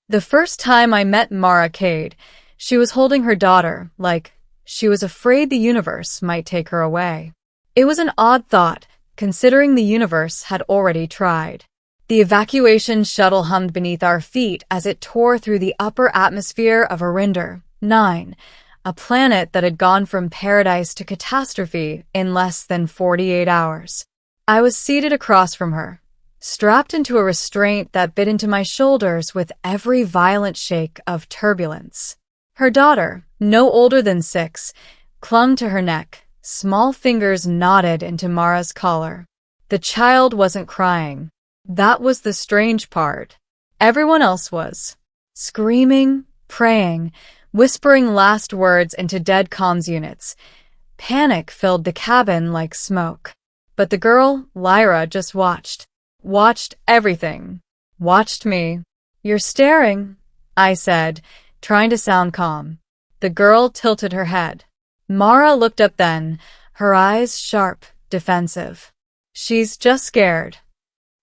The first time I met Mara Cade, she was holding her daughter, like she was afraid the universe might take her away. It was an odd thought, considering the universe had already tried. The evacuation shuttle hummed beneath our feet as it tore through the upper atmosphere of Arinder 9, a planet that had gone from paradise to catastrophe in less than 48 hours. I was seated across from her, strapped into a restraint that bit into my shoulders with every violent shake of turbulence. Her daughter, no older than 6, clung to her neck, small fingers knotted into Mara's collar. The child wasn't crying. That was the strange part. Everyone else was. Screaming, praying, whispering last words into dead comms units. Panic filled the cabin like smoke. But the girl, Lyra, just watched. Watched everything. Watched me. "You're staring," I said, trying to sound calm. The girl tilted her head. Mara looked up then, her eyes sharp, defensive. "She's just scared."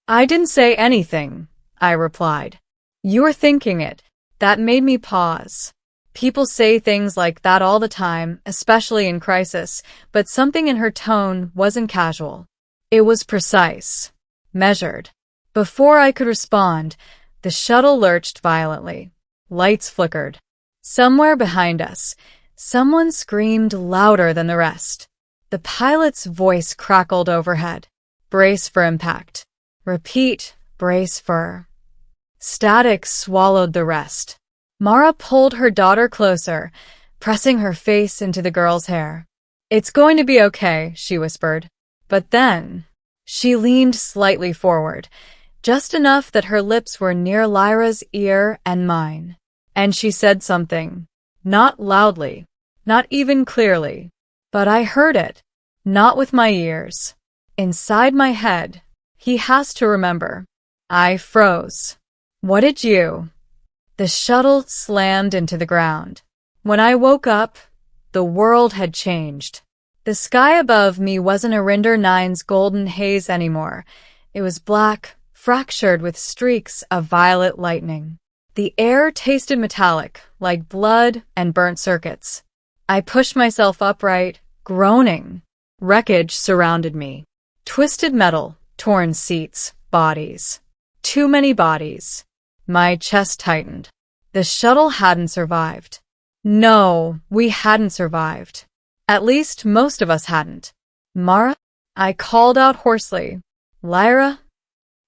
"I didn't say anything," I replied. "You were thinking it." That made me pause. People say things like that all the time, especially in crisis, but something in her tone wasn't casual. It was precise, measured. Before I could respond, the shuttle lurched violently. Lights flickered. Somewhere behind us, someone screamed louder than the rest. The pilot's voice crackled overhead. "Brace for impact." "Repeat, brace for." Static swallowed the rest. Mara pulled her daughter closer, pressing her face into the girl's hair. "It's going to be okay," she whispered. But then, she leaned slightly forward, just enough that her lips were near Lyra's ear and mine. And she said something. Not loudly, not even clearly, but I heard it, not with my ears. Inside my head, he has to remember. I froze. "What did you?" The shuttle slammed into the ground. When I woke up, the world had changed. The sky above me wasn't Arinder 9's golden haze anymore. It was black, fractured with streaks of violet lightning. The air tasted metallic, like blood and burnt circuits. I pushed myself upright, groaning. Wreckage surrounded me. Twisted metal, torn seats, bodies. Too many bodies. My chest tightened. The shuttle hadn't survived. No, we hadn't survived. At least most of us hadn't. "Mara?" I called out hoarsely. "Lyra?"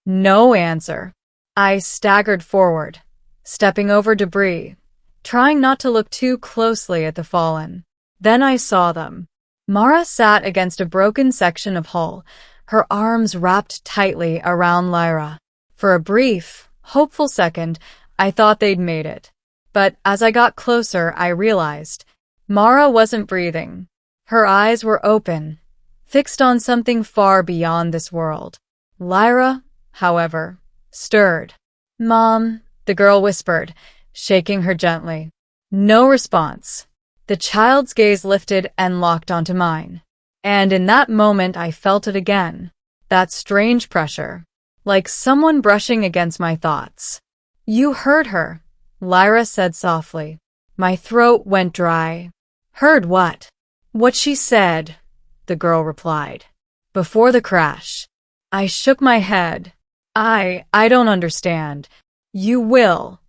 No answer. I staggered forward, stepping over debris, trying not to look too closely at the fallen. Then I saw them. Mara sat against a broken section of hull, her arms wrapped tightly around Lyra. For a brief, hopeful second, I thought they'd made it. But as I got closer, I realized Mara wasn't breathing. Her eyes were open, fixed on something far beyond this world. Lyra, however, stirred. "Mom," the girl whispered, shaking her gently. No response. The child's gaze lifted and locked onto mine. And in that moment I felt it again. That strange pressure. Like someone brushing against my thoughts. "You heard her," Lyra said softly. My throat went dry. "Heard what?" "What she said," the girl replied. "Before the crash." I shook my head. I don't understand." "You will."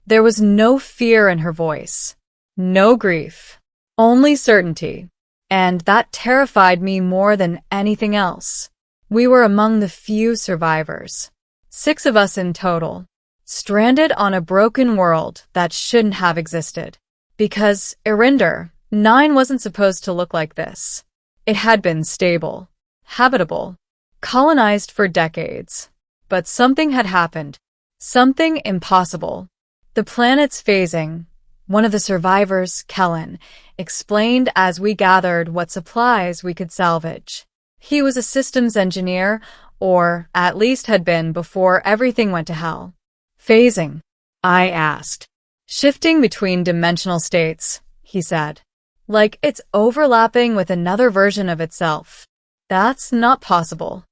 There was no fear in her voice. No grief. Only certainty. And that terrified me more than anything else. We were among the few survivors. 6 of us in total. Stranded on a broken world that shouldn't have existed. Because Arinder 9 wasn't supposed to look like this. It had been stable, habitable, colonized for decades. But something had happened. Something impossible. The planet's phasing. One of the survivors, Kellen, explained as we gathered what supplies we could salvage. He was a systems engineer, or at least had been before everything went to hell. "Phasing?" I asked. "Shifting between dimensional states," he said. "Like it's overlapping with another version of itself. That's not possible.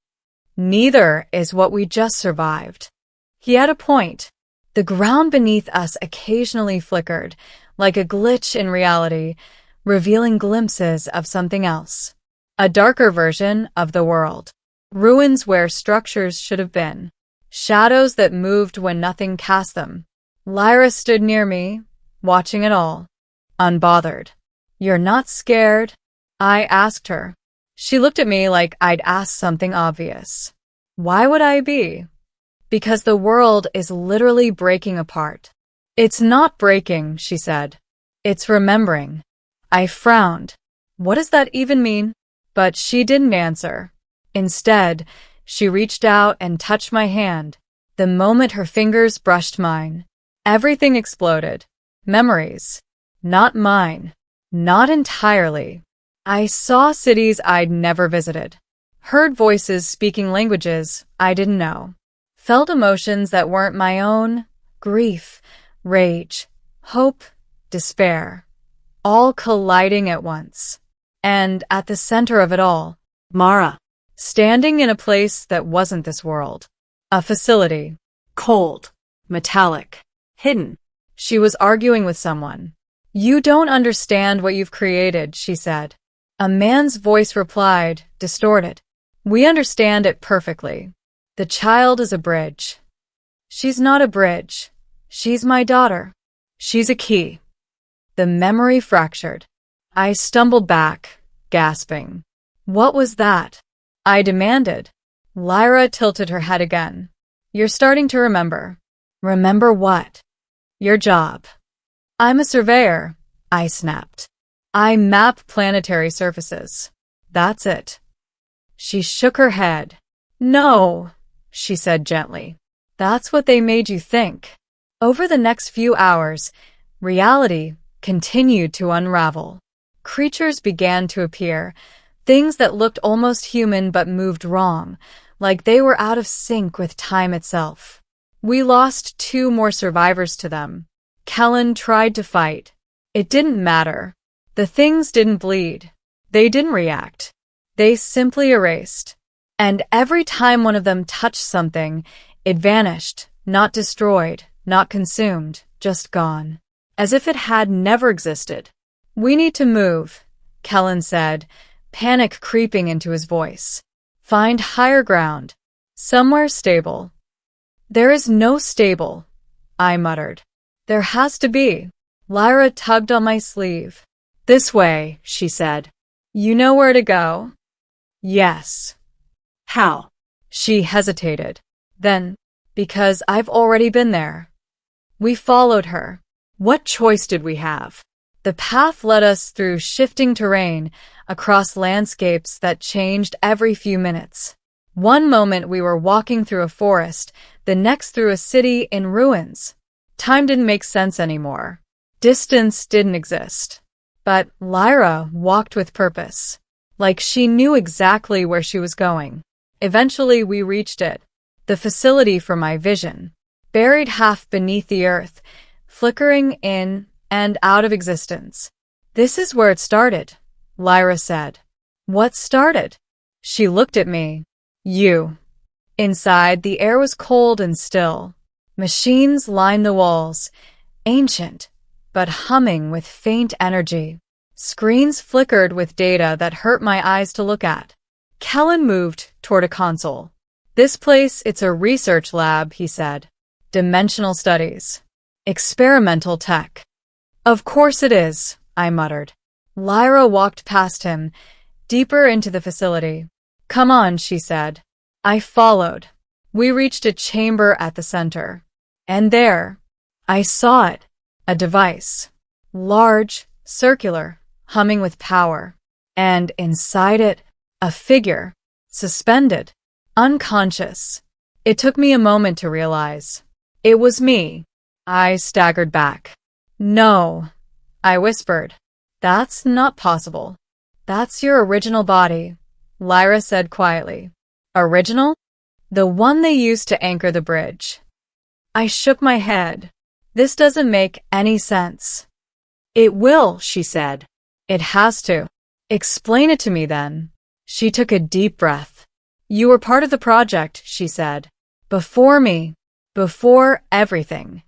Neither is what we just survived." He had a point. The ground beneath us occasionally flickered, like a glitch in reality, revealing glimpses of something else. A darker version of the world. Ruins where structures should have been. Shadows that moved when nothing cast them. Lyra stood near me, watching it all. Unbothered. "You're not scared?" I asked her. She looked at me like I'd asked something obvious. Why would I be? Because the world is literally breaking apart. "It's not breaking," she said. "It's remembering." I frowned. What does that even mean? But she didn't answer. Instead, she reached out and touched my hand. The moment her fingers brushed mine, everything exploded. Memories. Not mine. Not entirely. I saw cities I'd never visited. Heard voices speaking languages I didn't know. Felt emotions that weren't my own. Grief, rage, hope, despair. All colliding at once. And at the center of it all, Mara, standing in a place that wasn't this world. A facility. Cold. Metallic. Hidden. She was arguing with someone. "You don't understand what you've created," she said. A man's voice replied, distorted. "We understand it perfectly. The child is a bridge." "She's not a bridge. She's my daughter. She's a key." The memory fractured. I stumbled back, gasping. "What was that?" I demanded. Lyra tilted her head again. "You're starting to remember." "Remember what?" "Your job." "I'm a surveyor," I snapped. "I map planetary surfaces. That's it." She shook her head. "No," she said gently. "That's what they made you think." Over the next few hours, reality continued to unravel. Creatures began to appear, things that looked almost human but moved wrong, like they were out of sync with time itself. We lost 2 more survivors to them. Kellen tried to fight. It didn't matter. The things didn't bleed. They didn't react. They simply erased. And every time one of them touched something, it vanished, not destroyed, not consumed, just gone. As if it had never existed. "We need to move," Kellen said, panic creeping into his voice. "Find higher ground. Somewhere stable." "There is no stable," I muttered. "There has to be." Lyra tugged on my sleeve. "This way," she said. "You know where to go?" "Yes." "How?" She hesitated. Then, "Because I've already been there." We followed her. What choice did we have? The path led us through shifting terrain, across landscapes that changed every few minutes. One moment we were walking through a forest, the next through a city in ruins. Time didn't make sense anymore. Distance didn't exist. But Lyra walked with purpose, like she knew exactly where she was going. Eventually we reached it, the facility for my vision, buried half beneath the earth, flickering in and out of existence. "This is where it started," Lyra said. "What started?" She looked at me. "You." Inside, the air was cold and still. Machines lined the walls, ancient, but humming with faint energy. Screens flickered with data that hurt my eyes to look at. Kellen moved toward a console. "This place, it's a research lab," he said. "Dimensional studies. Experimental tech." "Of course it is," I muttered. Lyra walked past him, deeper into the facility. "Come on," she said. I followed. We reached a chamber at the center. And there, I saw it. A device. Large, circular, humming with power. And inside it, a figure. Suspended. Unconscious. It took me a moment to realize. It was me. I staggered back. "No," I whispered. "That's not possible." "That's your original body," Lyra said quietly. "Original?" "The one they used to anchor the bridge." I shook my head. "This doesn't make any sense." "It will," she said. "It has to." "Explain it to me then." She took a deep breath. "You were part of the project," she said. "Before me." Before everything.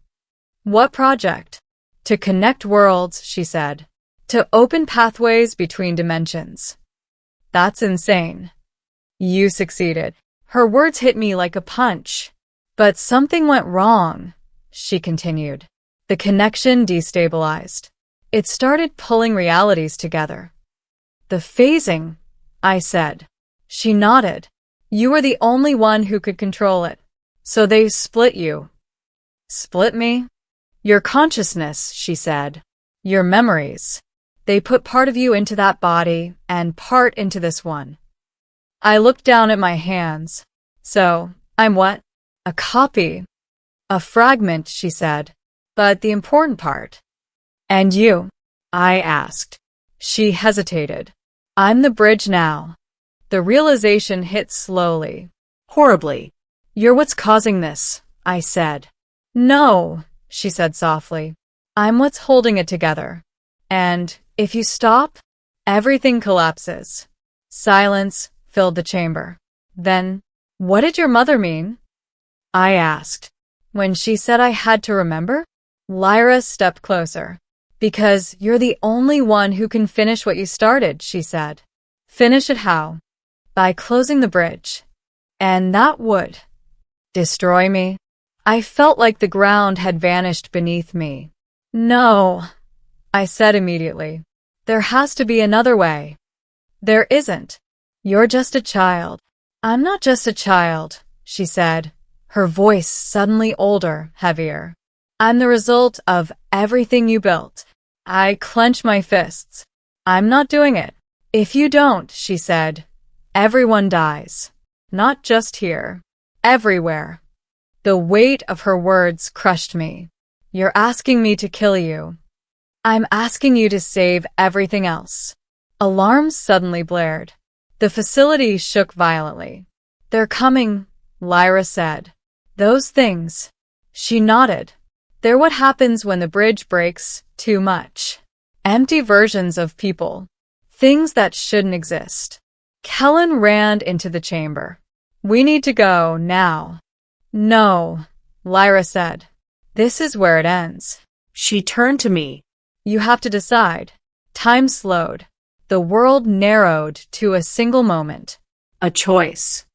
What project? To connect worlds, she said. To open pathways between dimensions. That's insane. You succeeded. Her words hit me like a punch. But something went wrong, she continued. The connection destabilized. It started pulling realities together. The phasing, I said. She nodded. You were the only one who could control it. So they split you. Split me? Your consciousness, she said. Your memories. They put part of you into that body and part into this one. I looked down at my hands. So, I'm what? A copy. A fragment, she said. But the important part. And you? I asked. She hesitated. I'm the bridge now. The realization hit slowly. Horribly. You're what's causing this, I said. No, she said softly. I'm what's holding it together. And if you stop, everything collapses. Silence filled the chamber. Then, what did your mother mean? I asked. When she said I had to remember? Lyra stepped closer. Because you're the only one who can finish what you started, she said. Finish it how? By closing the bridge. And that would destroy me. I felt like the ground had vanished beneath me. No, I said immediately. There has to be another way. There isn't. You're just a child. I'm not just a child, she said, her voice suddenly older, heavier. I'm the result of everything you built. I clench my fists. I'm not doing it. If you don't, she said, everyone dies. Not just here. Everywhere. The weight of her words crushed me. You're asking me to kill you. I'm asking you to save everything else. Alarms suddenly blared. The facility shook violently. They're coming, Lyra said. Those things. She nodded. They're what happens when the bridge breaks too much. Empty versions of people. Things that shouldn't exist. Kellen ran into the chamber. We need to go now. No, Lyra said. This is where it ends. She turned to me. You have to decide. Time slowed. The world narrowed to a single moment. A choice.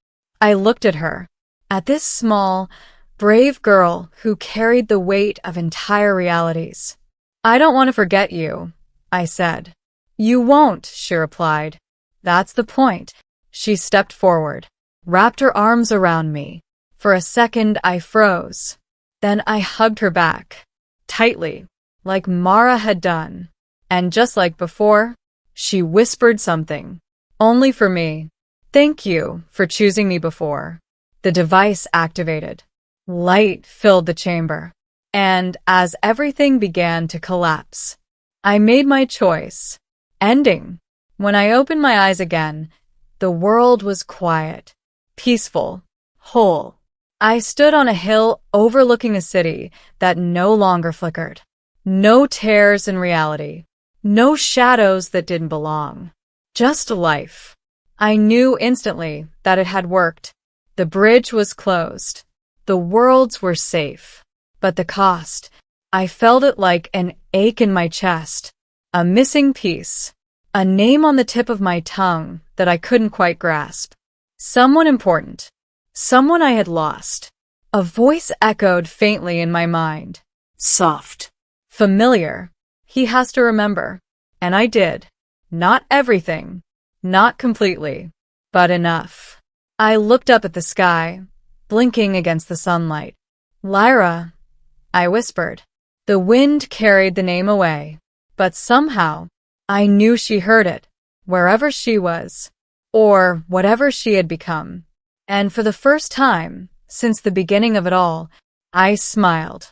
I looked at her. At this small, brave girl who carried the weight of entire realities. I don't want to forget you, I said. You won't, she replied. That's the point. She stepped forward, wrapped her arms around me. For a second, I froze. Then I hugged her back, tightly, like Mara had done. And just like before, she whispered something. Only for me. Thank you for choosing me before. The device activated. Light filled the chamber. And as everything began to collapse, I made my choice. Ending. When I opened my eyes again, the world was quiet, peaceful, whole. I stood on a hill overlooking a city that no longer flickered. No tears in reality. No shadows that didn't belong. Just life. I knew instantly that it had worked. The bridge was closed. The worlds were safe. But the cost, I felt it like an ache in my chest. A missing piece. A name on the tip of my tongue that I couldn't quite grasp. Someone important. Someone I had lost. A voice echoed faintly in my mind. Soft. Familiar. He has to remember. And I did. Not everything. Not completely. But enough. I looked up at the sky, blinking against the sunlight. Lyra, I whispered. The wind carried the name away. But somehow, I knew she heard it, wherever she was, or whatever she had become. And for the first time, since the beginning of it all, I smiled.